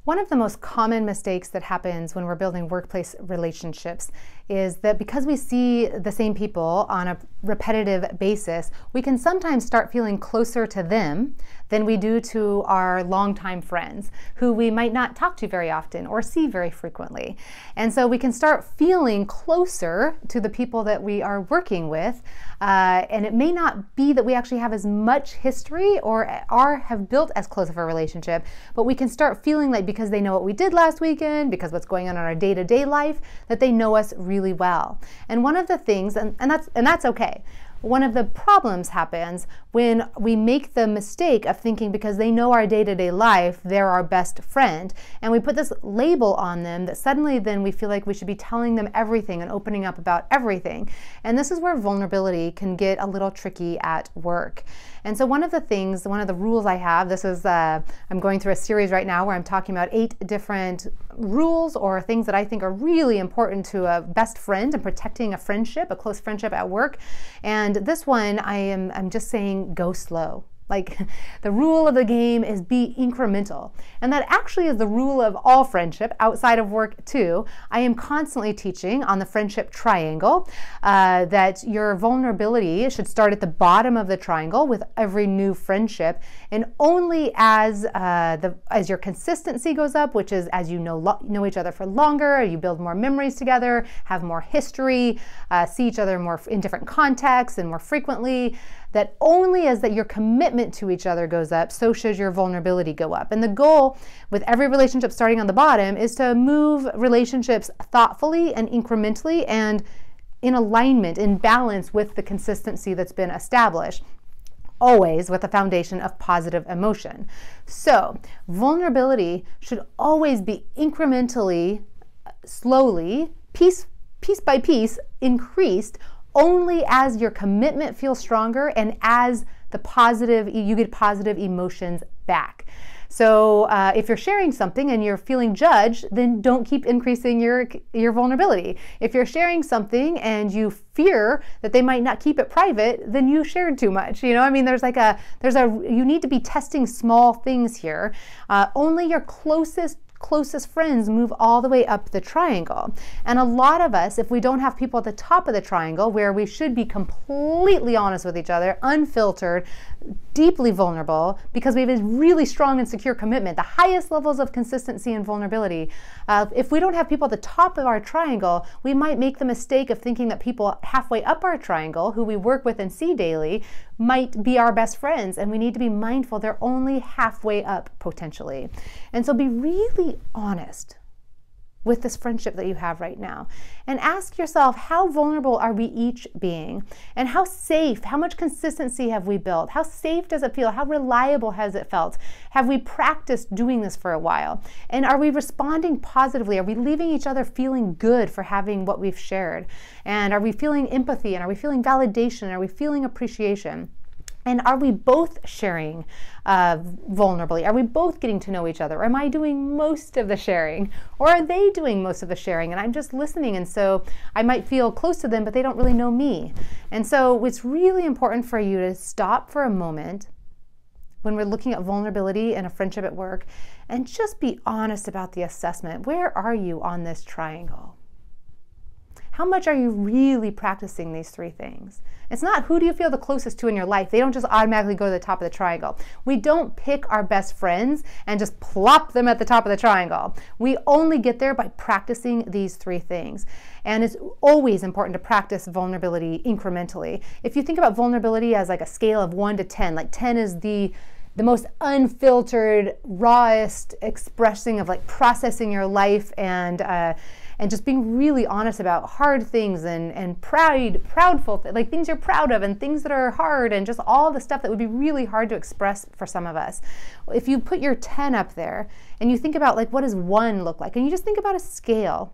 One of the most common mistakes that happens when we're building workplace relationships is that because we see the same people on a repetitive basis, we can sometimes start feeling closer to them than we do to our longtime friends who we might not talk to very often or see very frequently. And so we can start feeling closer to the people that we are working with, and it may not be that we actually have as much history or have built as close of a relationship, but we can start feeling like because they know what we did last weekend, because what's going on in our day-to-day life, that they know us really well. And one of the things, and that's okay. One of the problems happens when we make the mistake of thinking because they know our day-to-day life, they're our best friend, and we put this label on them that suddenly then we feel like we should be telling them everything and opening up about everything. And this is where vulnerability can get a little tricky at work. And so one of the rules I have, I'm going through a series right now where I'm talking about 8 different rules or things that I think are really important to a best friend and protecting a friendship, a close friendship at work. And this one, I'm just saying, go slow. Like, the rule of the game is be incremental. And that actually is the rule of all friendship outside of work too. I am constantly teaching on the friendship triangle that your vulnerability should start at the bottom of the triangle with every new friendship. And only as your consistency goes up, which is as you know each other for longer, you build more memories together, have more history, see each other more in different contexts and more frequently, that only as that your commitment to each other goes up, so should your vulnerability go up. And the goal with every relationship starting on the bottom is to move relationships thoughtfully and incrementally and in alignment, in balance with the consistency that's been established, always with a foundation of positive emotion. So vulnerability should always be incrementally, slowly, piece by piece, increased only as your commitment feels stronger and as you get positive emotions back. So if you're sharing something and you're feeling judged, then don't keep increasing your vulnerability. If you're sharing something and you fear that they might not keep it private, then you shared too much. You know, I mean, you need to be testing small things here. Only your closest friends move all the way up the triangle. And a lot of us, if we don't have people at the top of the triangle where we should be completely honest with each other, unfiltered, deeply vulnerable, because we have a really strong and secure commitment, the highest levels of consistency and vulnerability, if we don't have people at the top of our triangle, we might make the mistake of thinking that people halfway up our triangle, who we work with and see daily, might be our best friends, and we need to be mindful they're only halfway up potentially. And so be really honest with this friendship that you have right now. And ask yourself, how vulnerable are we each being? And how safe, how much consistency have we built? How safe does it feel? How reliable has it felt? Have we practiced doing this for a while? And are we responding positively? Are we leaving each other feeling good for having what we've shared? And are we feeling empathy? And are we feeling validation? Are we feeling appreciation? And are we both sharing vulnerably? Are we both getting to know each other? Am I doing most of the sharing? Or are they doing most of the sharing and I'm just listening, and so I might feel close to them, but they don't really know me? And so it's really important for you to stop for a moment when we're looking at vulnerability in a friendship at work and just be honest about the assessment. Where are you on this triangle? How much are you really practicing these 3 things? It's not who do you feel the closest to in your life. They don't just automatically go to the top of the triangle. We don't pick our best friends and just plop them at the top of the triangle. We only get there by practicing these 3 things. And it's always important to practice vulnerability incrementally. If you think about vulnerability as like a scale of 1 to 10, like 10 is the most unfiltered, rawest expressing of like processing your life and just being really honest about hard things and proudful, like things you're proud of and things that are hard and just all the stuff that would be really hard to express for some of us. If you put your 10 up there and you think about like what does 1 look like, and you just think about a scale,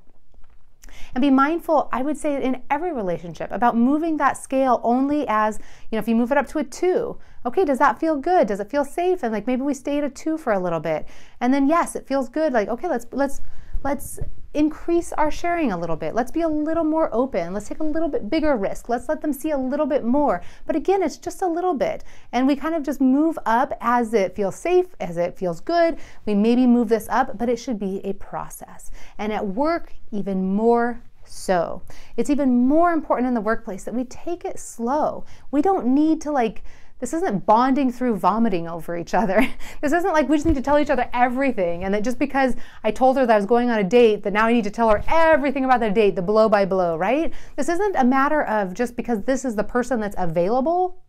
and be mindful, I would say in every relationship, about moving that scale only as, if you move it up to a 2, okay, does that feel good? Does it feel safe? And like maybe we stay at a 2 for a little bit. And then yes, it feels good. Like, okay, let's increase our sharing a little bit. Let's be a little more open. Let's take a little bit bigger risk. Let's let them see a little bit more. But again, it's just a little bit. And we kind of just move up as it feels safe, as it feels good. We maybe move this up, but it should be a process. And at work, even more so. It's even more important in the workplace that we take it slow. We don't need to this isn't bonding through vomiting over each other. This isn't like we just need to tell each other everything, and that just because I told her that I was going on a date, that now I need to tell her everything about the date, the blow by blow, right? This isn't a matter of just because this is the person that's available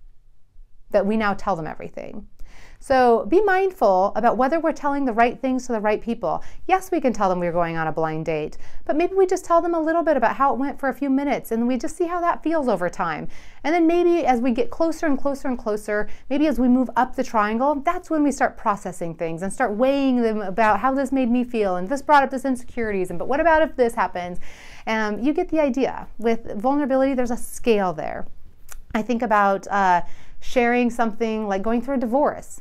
that we now tell them everything. So be mindful about whether we're telling the right things to the right people. Yes, we can tell them we're going on a blind date, but maybe we just tell them a little bit about how it went for a few minutes, and we just see how that feels over time. And then maybe as we get closer and closer and closer, maybe as we move up the triangle, that's when we start processing things and start weighing them about how this made me feel, and this brought up this insecurities, and but what about if this happens? You get the idea. With vulnerability, there's a scale there. I think about sharing something like going through a divorce.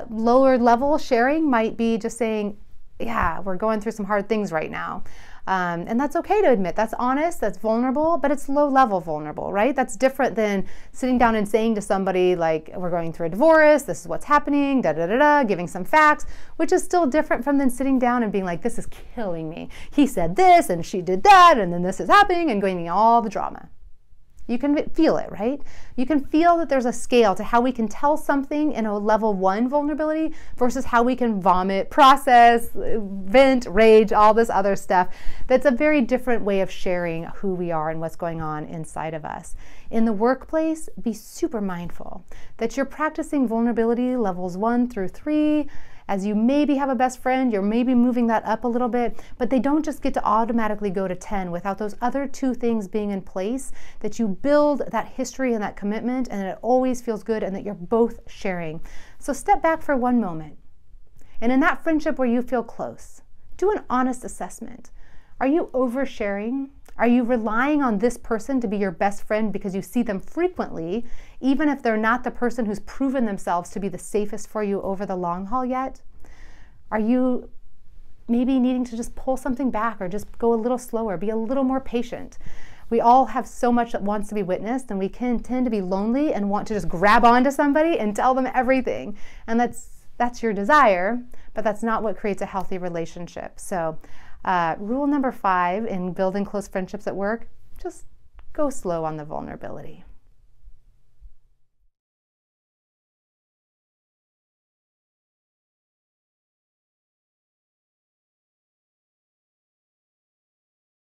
Lower level sharing might be just saying, yeah, we're going through some hard things right now. And that's okay to admit. That's honest, that's vulnerable, but it's low level vulnerable, right? That's different than sitting down and saying to somebody like, we're going through a divorce, this is what's happening, da da da da, giving some facts, which is still different from then sitting down and being like, this is killing me. He said this and she did that, and then this is happening, and going into all the drama. You can feel it, right? You can feel that there's a scale to how we can tell something in a level 1 vulnerability versus how we can vomit, process, vent, rage, all this other stuff. That's a very different way of sharing who we are and what's going on inside of us. In the workplace, be super mindful that you're practicing vulnerability levels 1 through 3. As you maybe have a best friend, you're maybe moving that up a little bit, but they don't just get to automatically go to 10 without those other 2 things being in place, that you build that history and that commitment, and it always feels good, and that you're both sharing. So step back for one moment. And in that friendship where you feel close, do an honest assessment. Are you oversharing? Are you relying on this person to be your best friend because you see them frequently, even if they're not the person who's proven themselves to be the safest for you over the long haul yet? Are you maybe needing to just pull something back or just go a little slower, be a little more patient? We all have so much that wants to be witnessed, and we can tend to be lonely and want to just grab onto somebody and tell them everything. And that's your desire, but that's not what creates a healthy relationship. So rule number 5 in building close friendships at work, just go slow on the vulnerability.